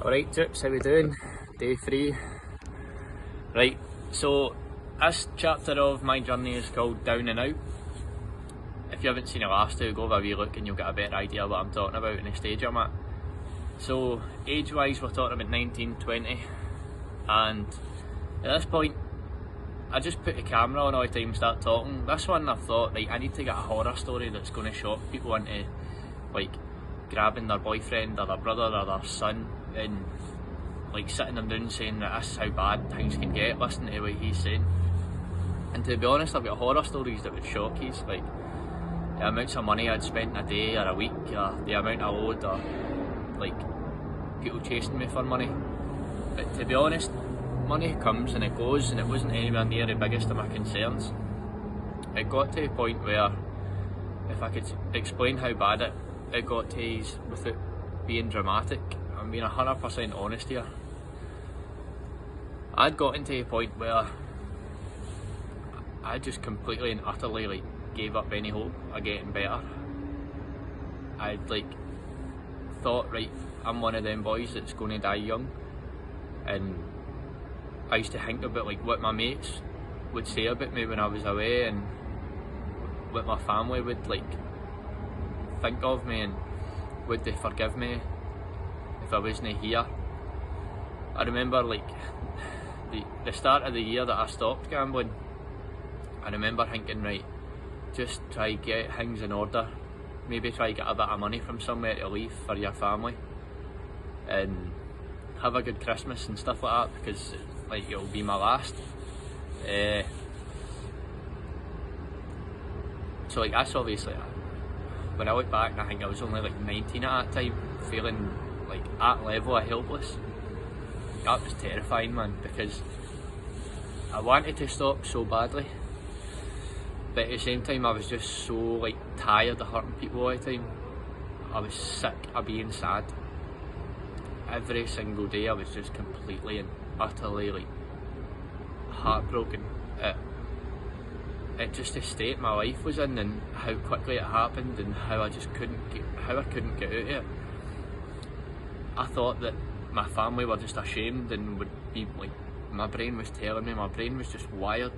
Alright troops, how we doing? Day 3. Right, so this chapter of my journey is called Down and Out. If you haven't seen the last two, go have a wee look and you'll get a better idea of what I'm talking about and the stage I'm at. So age wise we're talking about 19, 20, and at this point I just put the camera on all the time and start talking. This one I thought, right, I need to get a horror story that's going to shock people into like grabbing their boyfriend or their brother or their son and like sitting them down saying that this is how bad things can get, listening to what he's saying. And to be honest, I've got horror stories that would shock you, like the amounts of money I'd spent in a day or a week, or the amount I owed, or like people chasing me for money. But to be honest, money comes and it goes, and it wasn't anywhere near the biggest of my concerns. It got to a point where, if I could explain how bad it got to is without being dramatic, I'm being 100% honest here. I'd gotten to a point where I just completely and utterly like gave up any hope of getting better. I'd like thought, right, I'm one of them boys that's going to die young, and I used to think about like what my mates would say about me when I was away, and what my family would like think of me, and would they forgive me if I wasn't here. I remember like the start of the year that I stopped gambling, I remember thinking, right, just try get things in order, maybe try get a bit of money from somewhere to leave for your family and have a good Christmas and stuff like that, because like it'll be my last. So like that's obviously, when I look back, I think I was only like 19 at that time, feeling like at level of helpless. That was terrifying, man, because I wanted to stop so badly, but at the same time I was just so like tired of hurting people all the time. I was sick of being sad. Every single day I was just completely and utterly like heartbroken at just the state my life was in, and how quickly it happened, and how I just couldn't get out of it. I thought that my family were just ashamed and would be like, my brain was telling me, my brain was just wired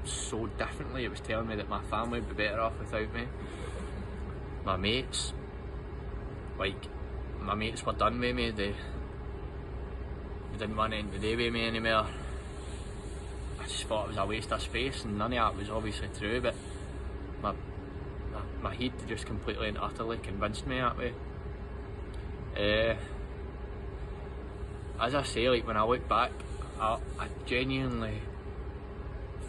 so differently. It was telling me that my family would be better off without me. My mates, like, my mates were done with me. They didn't want to end the day with me anymore. I just thought it was a waste of space, and none of that was obviously true, but my head just completely and utterly convinced me that way. As I say, like when I look back, I genuinely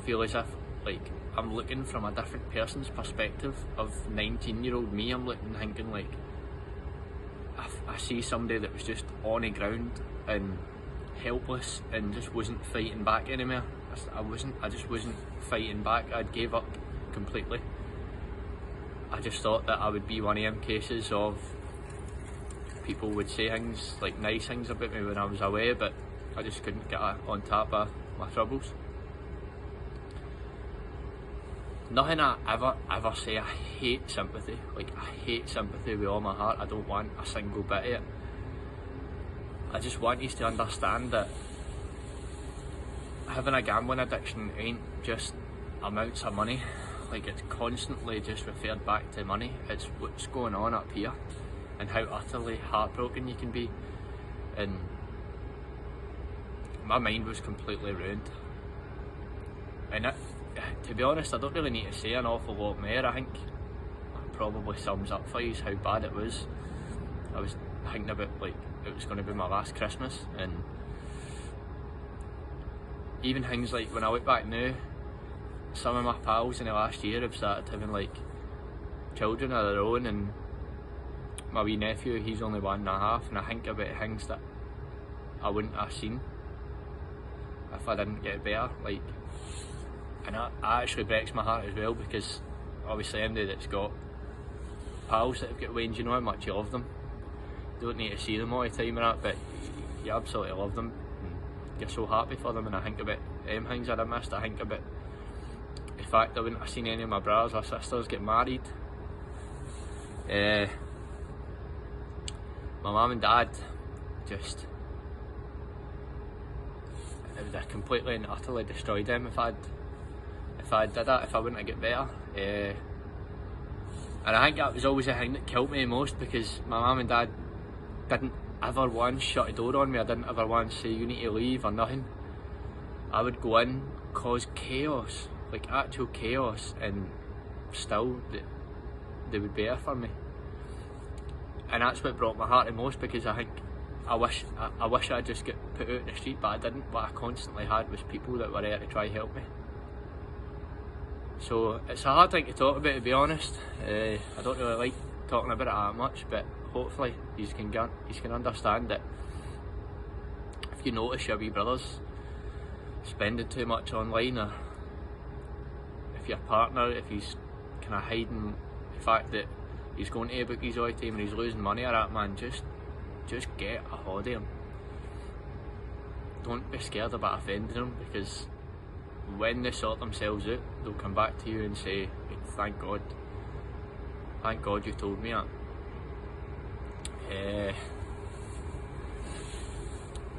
feel as if like I'm looking from a different person's perspective of 19-year-old me. I'm looking thinking like, I see somebody that was just on the ground and helpless and just wasn't fighting back anymore. I just wasn't fighting back. I'd gave up completely. I just thought that I would be one of them cases of people would say things like nice things about me when I was away, but I just couldn't get on top of my troubles. Nothing I ever say. I hate sympathy. Like, I hate sympathy with all my heart. I don't want a single bit of it. I just want you to understand that having a gambling addiction ain't just amounts of money. Like, it's constantly just referred back to money. It's what's going on up here and how utterly heartbroken you can be. And my mind was completely ruined. And to be honest, I don't really need to say an awful lot more. I think it probably sums up for you how bad it was. I was thinking about like it was going to be my last Christmas, and even things like when I look back now, some of my pals in the last year have started having like children of their own, and my wee nephew, he's only 1.5, and I think about things that I wouldn't have seen if I didn't get better. Like, and that actually breaks my heart as well, because obviously anybody that's got pals that have got Waynes, you know how much you love them. You don't need to see them all the time and that, but you absolutely love them. And you're so happy for them, and I think about things that I missed. I think about the fact I wouldn't have seen any of my brothers or sisters get married. My mum and dad, just would have completely and utterly destroyed him if I did that, if I wouldn't have got better. And I think that was always the thing that killed me the most, because my mum and dad didn't ever once shut a door on me. I didn't ever once say you need to leave or nothing. I would go in, cause chaos, like actual chaos, and still they would be there for me. And that's what broke my heart the most, because I think I wish I just got put out in the street, but I didn't. What I constantly had was people that were there to try help me. So it's a hard thing to talk about, to be honest. I don't really like talking about it that much, but hopefully you can understand that if you notice your wee brothers spending too much online, or if your partner, if he's kind of hiding the fact that he's going to bookies all the time and he's losing money or that, man, just get a hold of him. Don't be scared about offending them, because when they sort themselves out, they'll come back to you and say, thank God you told me that.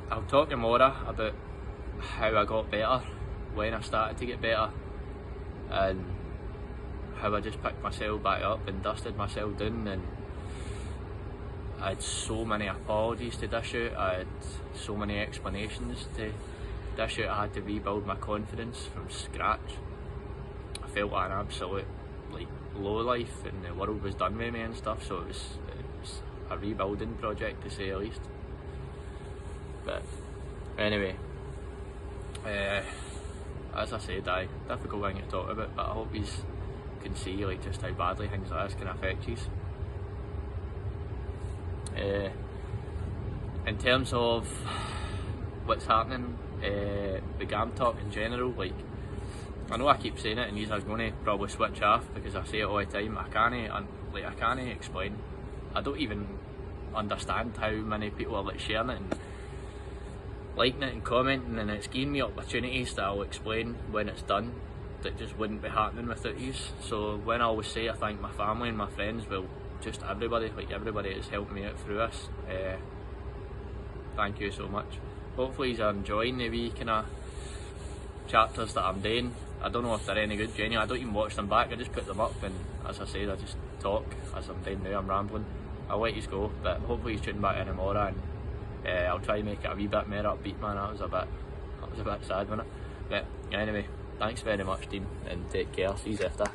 I'll talk to Maura about how I got better, when I started to get better, and how I just picked myself back up and dusted myself down. And I had so many apologies to dish out, I had so many explanations to dish out. I had to rebuild my confidence from scratch. I felt like an absolute low life, and the world was done with me and stuff, so it was a rebuilding project, to say the least. But anyway, as I said, difficult thing to talk about, but I hope you can see just how badly things like this can affect you. In terms of what's happening with Gam Talk in general, I know I keep saying it and you are going to probably switch off because I say it all the time. I can't explain. I don't even understand how many people are sharing it and liking it and commenting, and it's giving me opportunities that I'll explain when it's done that just wouldn't be happening without you. So when I always say I thank my family and my friends, well, just everybody that's helped me out through this, thank you so much. Hopefully you're enjoying the wee kind of chapters that I'm doing. I don't know if they're any good, genuinely. I don't even watch them back, I just put them up, and as I said, I just talk as I'm doing now. I'm rambling. I'll let you go, but hopefully you tune back in tomorrow, and I'll try and make it a wee bit more upbeat, man. That was a bit sad, wasn't it? But anyway, thanks very much, team, and take care. See you after.